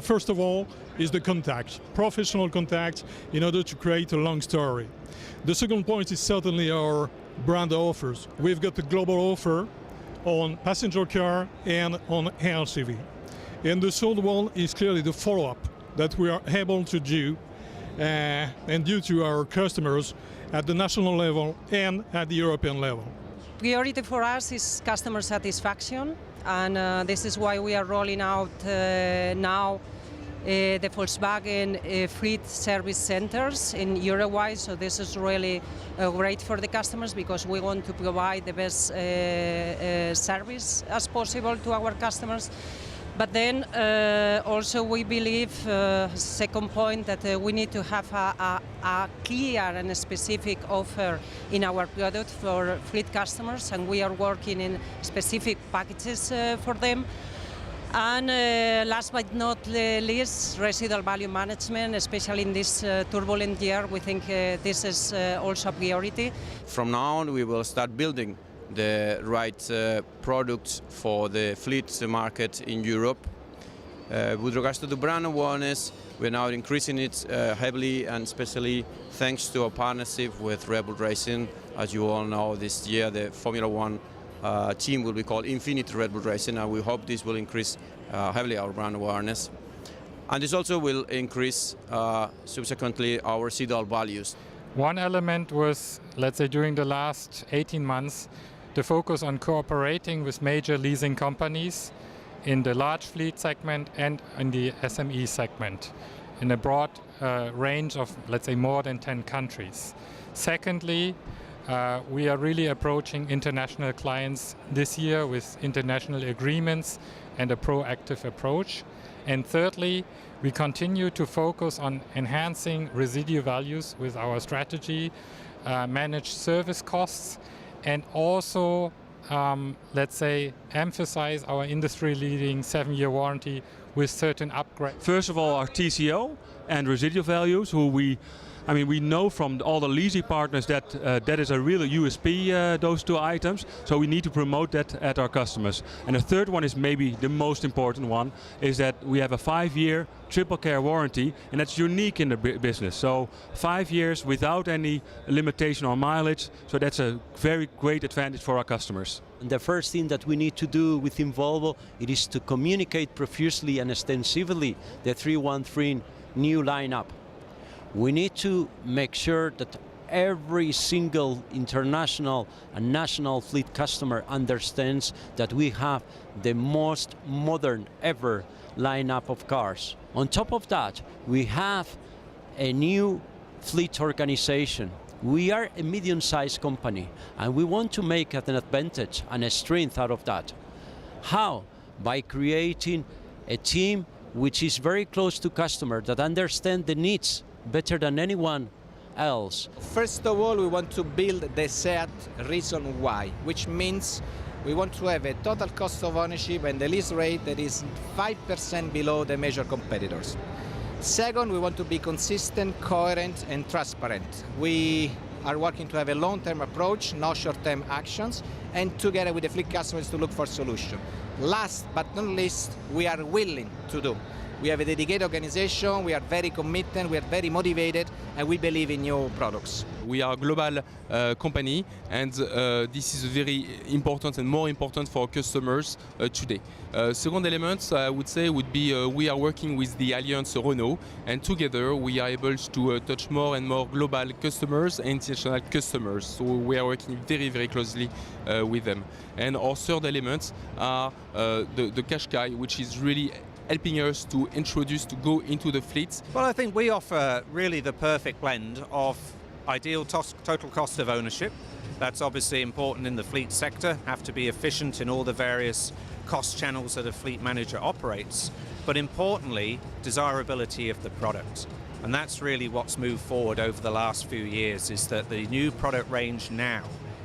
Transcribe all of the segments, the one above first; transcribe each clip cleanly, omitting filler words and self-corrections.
First of all is the contact, professional contact, in order to create a long story. The second point is certainly our brand offers. We've got a global offer on passenger car and on LCV. And the third one is clearly the follow-up that we are able to do and due to our customers at the national level and at the European level. Priority for us is customer satisfaction, and this is why we are rolling out now the Volkswagen fleet service centers in Uruguay. So this is really great for the customers because we want to provide the best service as possible to our customers. But then also we believe, second point, that we need to have a clear and a specific offer in our product for fleet customers, and we are working in specific packages for them. And last but not least, residual value management, especially in this turbulent year, we think this is also a priority. From now on, we will start building the right products for the fleet market in Europe. With regards to the brand awareness, we're now increasing it heavily, and especially thanks to our partnership with Red Bull Racing. As you all know, this year the Formula One team will be called Infinity Red Bull Racing, and we hope this will increase heavily our brand awareness. And this also will increase subsequently our residual values. One element was, let's say, during the last 18 months, the focus on cooperating with major leasing companies in the large fleet segment and in the SME segment in a broad range of, let's say, more than 10 countries. Secondly, we are really approaching international clients this year with international agreements and a proactive approach. And thirdly, we continue to focus on enhancing residual values with our strategy, manage service costs, and also, let's say, emphasize our industry-leading 7-year warranty with certain upgrades. First of all, our TCO and residual values, we know from all the leasing partners that that is a real USP, those two items, so we need to promote that at our customers. And the third one is maybe the most important one, is that we have a 5-year triple care warranty, and that's unique in the business. So 5 years without any limitation on mileage, so that's a very great advantage for our customers. And the first thing that we need to do within Volvo, it is to communicate profusely and extensively the 313 new lineup. We need to make sure that every single international and national fleet customer understands that we have the most modern ever lineup of cars. On top of that, we have a new fleet organization. We are a medium-sized company, and we want to make an advantage and a strength out of that. How? By creating a team which is very close to customers, that understand the needs better than anyone else. First of all, we want to build the SEAT reason why, which means we want to have a total cost of ownership and the lease rate that is 5% below the major competitors. Second, we want to be consistent, coherent, and transparent. We are working to have a long-term approach, no short-term actions, and together with the fleet customers to look for solutions. Last but not least, we are willing to do. We have a dedicated organization, we are very committed, we are very motivated, and we believe in new products. We are a global company, and this is very important and more important for our customers today. Second element, I would say, would be we are working with the Alliance Renault, and together we are able to touch more and more global customers and international customers. So we are working very, very closely with them. And our third element are the Qashqai, which is really helping us to introduce, to go into the fleet. Well, I think we offer really the perfect blend of ideal total cost of ownership. That's obviously important in the fleet sector, have to be efficient in all the various cost channels that a fleet manager operates, but importantly, desirability of the product. And that's really what's moved forward over the last few years, is that the new product range now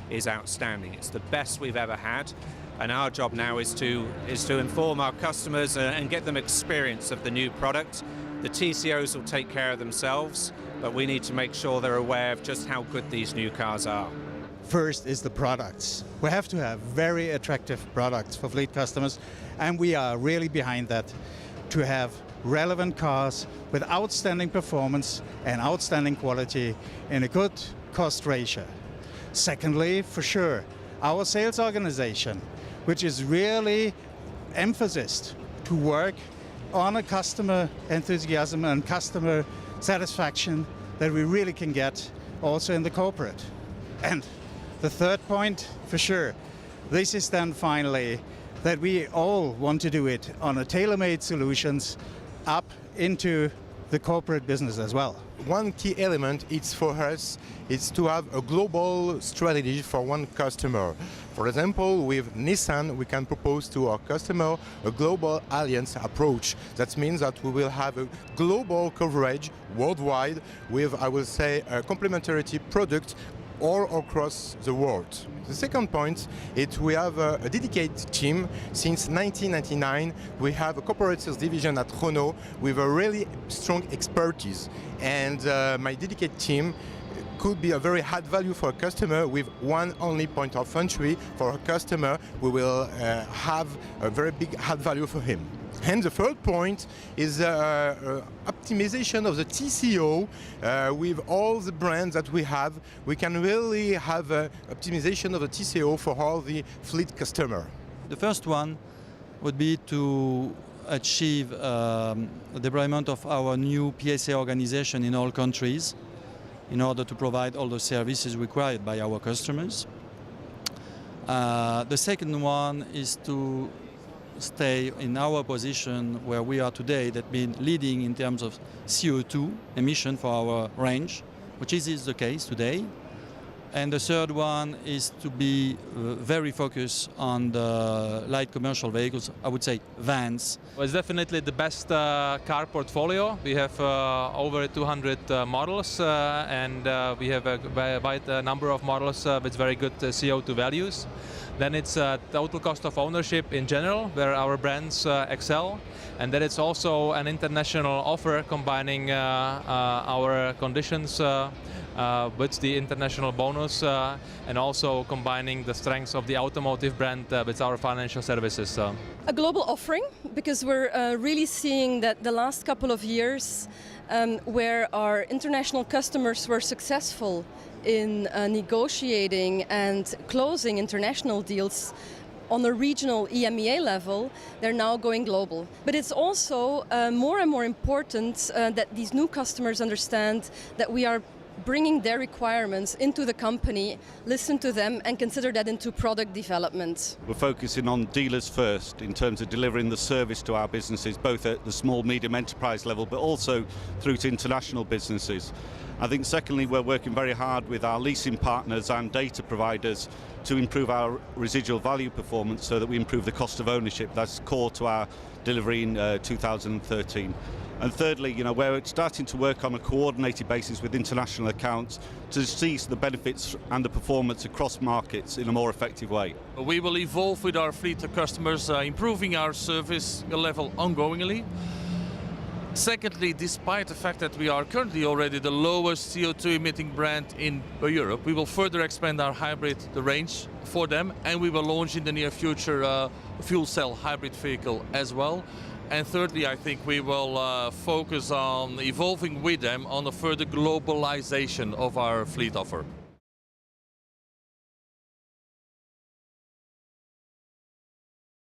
is outstanding. It's the best we've ever had. And our job now is to inform our customers and get them experience of the new product. The TCOs will take care of themselves, but we need to make sure they're aware of just how good these new cars are. First is the products. We have to have very attractive products for fleet customers, and we are really behind that, to have relevant cars with outstanding performance and outstanding quality in a good cost ratio. Secondly, for sure, our sales organization, which is really emphasized to work on a customer enthusiasm and customer satisfaction that we really can get also in the corporate. And the third point, for sure, this is then finally that we all want to do it on a tailor-made solutions up into the corporate business as well. One key element is for us is to have a global strategy for one customer. For example, with Nissan, we can propose to our customer a global alliance approach. That means that we will have a global coverage worldwide with, I will say, a complementarity product all across the world. The second point is we have a dedicated team. Since 1999, we have a corporate sales division at Renault with a really strong expertise. And my dedicated team could be a very add value for a customer with one only point of entry. For a customer, we will have a very big add value for him. And the third point is optimization of the TCO with all the brands that we have. We can really have optimization of the TCO for all the fleet customer. The first one would be to achieve the deployment of our new PSA organization in all countries in order to provide all the services required by our customers. The second one is to stay in our position where we are today, that means leading in terms of CO2 emission for our range, which is the case today. And the third one is to be very focused on the light commercial vehicles, I would say vans. Well, it's definitely the best car portfolio. We have over 200 models and we have a wide number of models with very good CO2 values. Then it's total cost of ownership in general, where our brands excel. And then it's also an international offer combining our conditions with the international bonus and also combining the strengths of the automotive brand with our financial services. A global offering, because we're really seeing that the last couple of years where our international customers were successful in negotiating and closing international deals on a regional EMEA level, they're now going global. But it's also more and more important that these new customers understand that we are bringing their requirements into the company, listen to them and consider that into product development. We're focusing on dealers first in terms of delivering the service to our businesses, both at the small, medium enterprise level, but also through to international businesses. I think secondly, we're working very hard with our leasing partners and data providers to improve our residual value performance so that we improve the cost of ownership. That's core to our delivery in 2013. And thirdly, we're starting to work on a coordinated basis with international accounts to seize the benefits and the performance across markets in a more effective way. We will evolve with our fleet customers, improving our service level ongoingly. Secondly, despite the fact that we are currently already the lowest CO2 emitting brand in Europe, we will further expand our hybrid range for them, and we will launch in the near future a fuel cell hybrid vehicle as well. And thirdly, I think we will focus on evolving with them on a further globalization of our fleet offer.